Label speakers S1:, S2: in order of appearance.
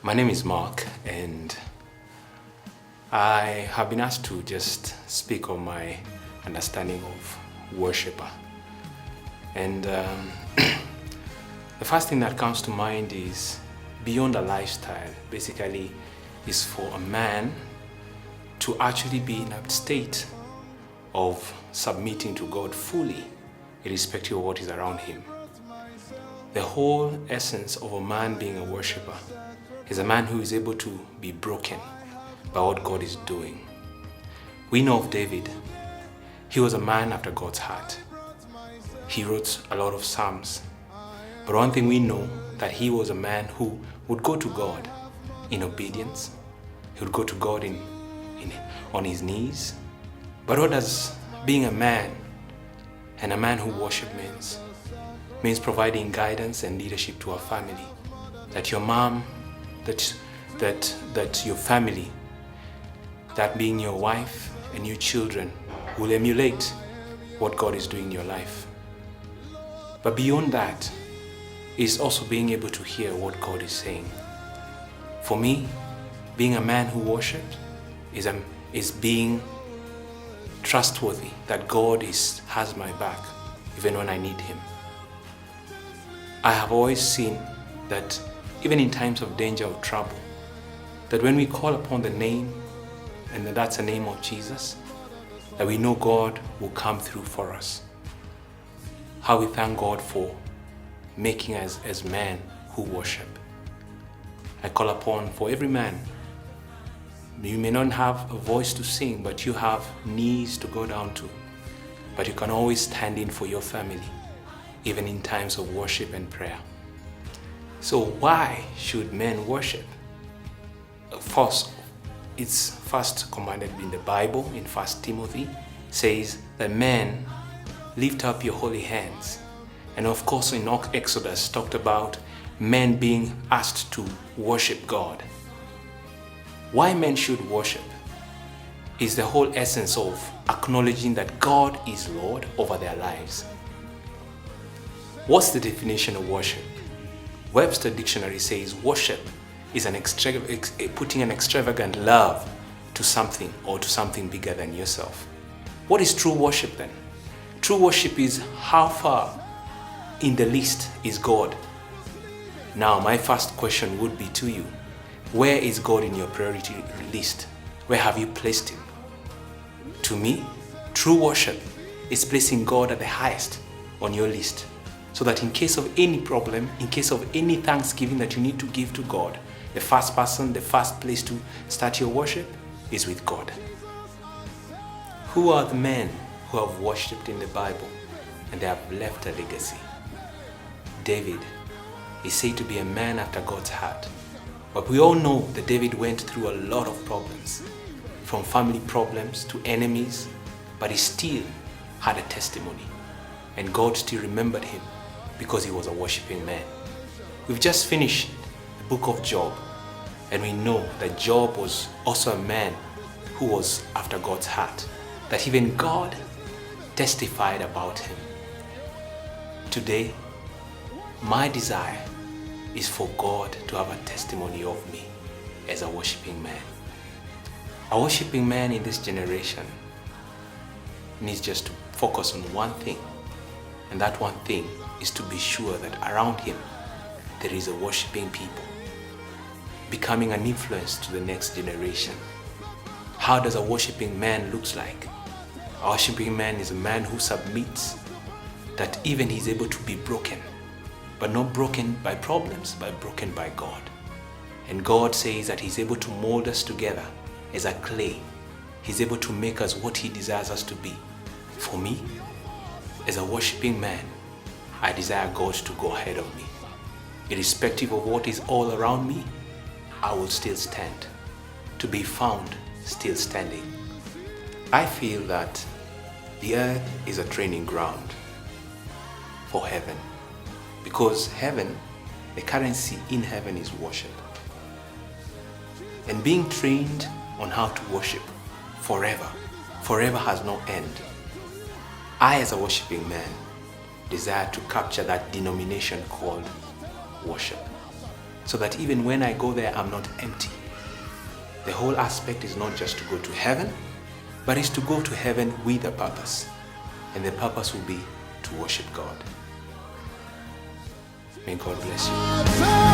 S1: My name is Mark, and I have been asked to just speak on my understanding of worshiper. And the first thing that comes to mind is beyond a lifestyle, basically, is for a man to actually be in a state of submitting to God fully, irrespective of what is around him. The whole essence of a man being a worshiper is a man who is able to be broken by what God is doing. We know of David. He was a man after God's heart. He wrote a lot of psalms. But one thing we know, that he was a man who would go to God in obedience. He would go to God on his knees. But what does being a man and a man who worships means providing guidance and leadership to our family. That your mom, that your family, that being your wife and your children, will emulate what God is doing in your life. But beyond that is also being able to hear what God is saying. For me, being a man who worships is being trustworthy that God has my back even when I need him. I have always seen that even in times of danger or trouble, that when we call upon the name, and that's the name of Jesus, that we know God will come through for us. How we thank God for making us as men who worship. I call upon for every man. You may not have a voice to sing, but you have knees to go down to. But you can always stand in for your family, even in times of worship and prayer. So why should men worship? First, it's first commanded in the Bible, in 1 Timothy, says that men lift up your holy hands. And of course in Exodus talked about men being asked to worship God. Why men should worship is the whole essence of acknowledging that God is Lord over their lives. What's the definition of worship? Webster Dictionary says worship is putting an extravagant love to something or to something bigger than yourself. What is true worship then? True worship is how far in the list is God. Now my first question would be to you, where is God in your priority list? Where have you placed him? To me, true worship is placing God at the highest on your list, so that in case of any problem, in case of any thanksgiving that you need to give to God, the first place to start your worship is with God. Who are the men who have worshipped in the Bible and they have left a legacy? David is said to be a man after God's heart. But we all know that David went through a lot of problems, from family problems to enemies, but he still had a testimony. And God still remembered him because he was a worshiping man. We've just finished the book of Job, and we know that Job was also a man who was after God's heart, that even God testified about him. Today, my desire is for God to have a testimony of me as a worshiping man. A worshiping man in this generation needs just to focus on one thing, and that one thing is to be sure that around him there is a worshiping people, becoming an influence to the next generation. How does a worshiping man look like? A worshiping man is a man who submits, that even he's able to be broken, but not broken by problems, but broken by God. And God says that he's able to mold us together as a clay. He's able to make us what he desires us to be. For me, as a worshiping man, I desire God to go ahead of me. Irrespective of what is all around me, I will still stand. To be found still standing. I feel that the earth is a training ground for heaven. Because heaven, the currency in heaven is worship. And being trained on how to worship forever has no end. I, as a worshiping man, desire to capture that denomination called worship. so that even when I go there, I'm not empty. The whole aspect is not just to go to heaven, but is to go to heaven with a purpose. And the purpose will be to worship God. May God bless you.